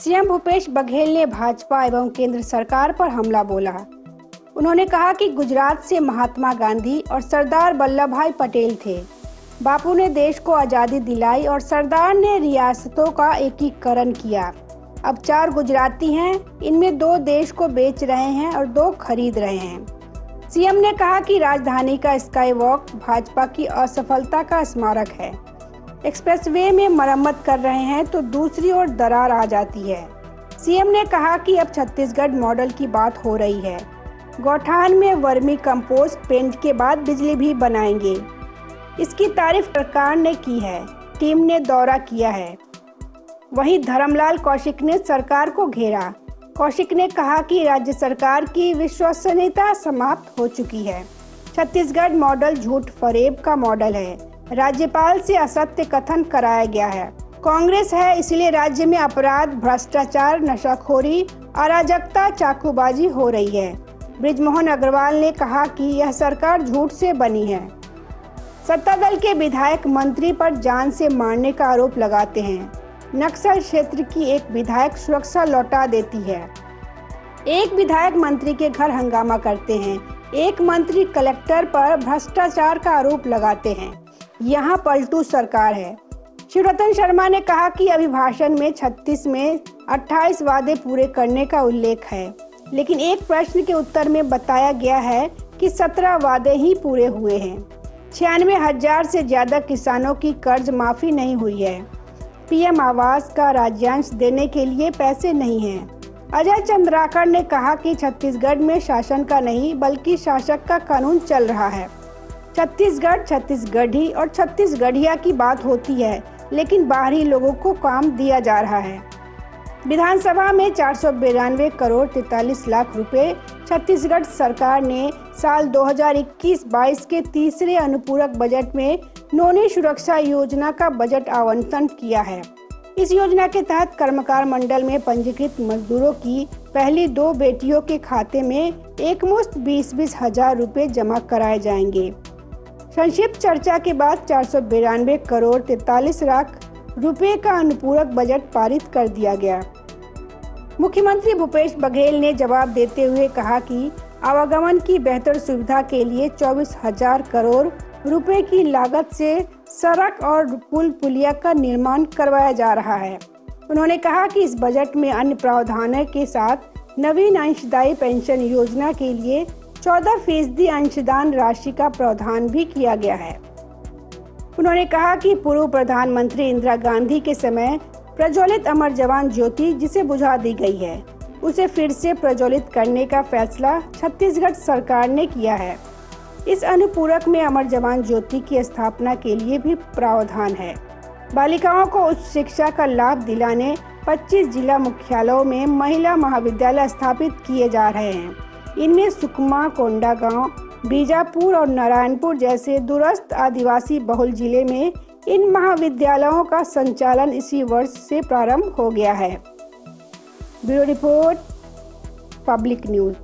CM Bhupesh Baghel ने भाजपा एवं केंद्र सरकार पर हमला बोला। उन्होंने कहा कि गुजरात से महात्मा गांधी और सरदार वल्लभ भाई पटेल थे। बापू ने देश को आज़ादी दिलाई और सरदार ने रियासतों का एकीकरण किया। अब 4 गुजराती हैं, इनमें 2 देश को बेच रहे हैं और 2 खरीद रहे हैं। सीएम ने कहा कि राजधानी का स्काई वॉक भाजपा की असफलता का स्मारक है। एक्सप्रेसवे में मरम्मत कर रहे हैं तो दूसरी ओर दरार आ जाती है। सीएम ने कहा कि अब छत्तीसगढ़ मॉडल की बात हो रही है। गौठान में वर्मी कंपोस्ट पेंट के बाद बिजली भी बनाएंगे। इसकी तारीफ सरकार ने की है, टीम ने दौरा किया है। वहीं धर्मलाल कौशिक ने सरकार को घेरा। कौशिक ने कहा कि राज्य सरकार की विश्वसनीयता समाप्त हो चुकी है। छत्तीसगढ़ मॉडल झूठ फरेब का मॉडल है। राज्यपाल से असत्य कथन कराया गया है। कांग्रेस है इसलिए राज्य में अपराध, भ्रष्टाचार, नशाखोरी, अराजकता, चाकूबाजी हो रही है। बृजमोहन अग्रवाल ने कहा कि यह सरकार झूठ से बनी है। सत्ता दल के विधायक मंत्री पर जान से मारने का आरोप लगाते हैं। नक्सल क्षेत्र की एक विधायक सुरक्षा लौटा देती है। एक विधायक मंत्री के घर हंगामा करते हैं। एक मंत्री कलेक्टर पर भ्रष्टाचार का आरोप लगाते हैं। यहाँ पलटू सरकार है। शिवरतन शर्मा ने कहा कि अभिभाषण में 36 में 28 वादे पूरे करने का उल्लेख है, लेकिन एक प्रश्न के उत्तर में बताया गया है कि 17 वादे ही पूरे हुए हैं। 96,000 से ज्यादा किसानों की कर्ज माफी नहीं हुई है। पीएम आवास का राज्यांश देने के लिए पैसे नहीं हैं। अजय चंद्राकर ने कहा कि छत्तीसगढ़ में शासन का नहीं बल्कि शासक का कानून चल रहा है। छत्तीसगढ़, छत्तीसगढ़ी और छत्तीसगढ़िया की बात होती है, लेकिन बाहरी लोगों को काम दिया जा रहा है। विधानसभा में 492 करोड़ 43 लाख रुपए छत्तीसगढ़ सरकार ने साल 2021-22 के तीसरे अनुपूरक बजट में नौनी सुरक्षा योजना का बजट आवंटन किया है। इस योजना के तहत कर्मकार मंडल में पंजीकृत मजदूरों की पहली 2 बेटियों के खाते में एकमुश्त 20-20 हजार रुपए जमा कराए जाएंगे। संक्षिप्त चर्चा के बाद 492 करोड़ 43 लाख रुपए का अनुपूरक बजट पारित कर दिया गया। मुख्यमंत्री भूपेश बघेल ने जवाब देते हुए कहा कि आवागमन की बेहतर सुविधा के लिए 24,000 करोड़ रुपए की लागत से सड़क और पुल पुलिया का निर्माण करवाया जा रहा है। उन्होंने कहा कि इस बजट में अन्य प्रावधानों के साथ नवीन अंशदायी पेंशन योजना के लिए 14% अंशदान राशि का प्रावधान भी किया गया है। उन्होंने कहा कि पूर्व प्रधानमंत्री इंदिरा गांधी के समय प्रज्वलित अमर जवान ज्योति जिसे बुझा दी गई है, उसे फिर से प्रज्वलित करने का फैसला छत्तीसगढ़ सरकार ने किया है। इस अनुपूरक में अमर जवान ज्योति की स्थापना के लिए भी प्रावधान है। बालिकाओं को उच्च शिक्षा का लाभ दिलाने 25 जिला मुख्यालयों में महिला महाविद्यालय स्थापित किए जा रहे हैं। इनमें सुकमा, कोंडागांव, बीजापुर और नारायणपुर जैसे दूरस्थ आदिवासी बहुल जिले में इन महाविद्यालयों का संचालन इसी वर्ष से प्रारंभ हो गया है। Bureau report, public news.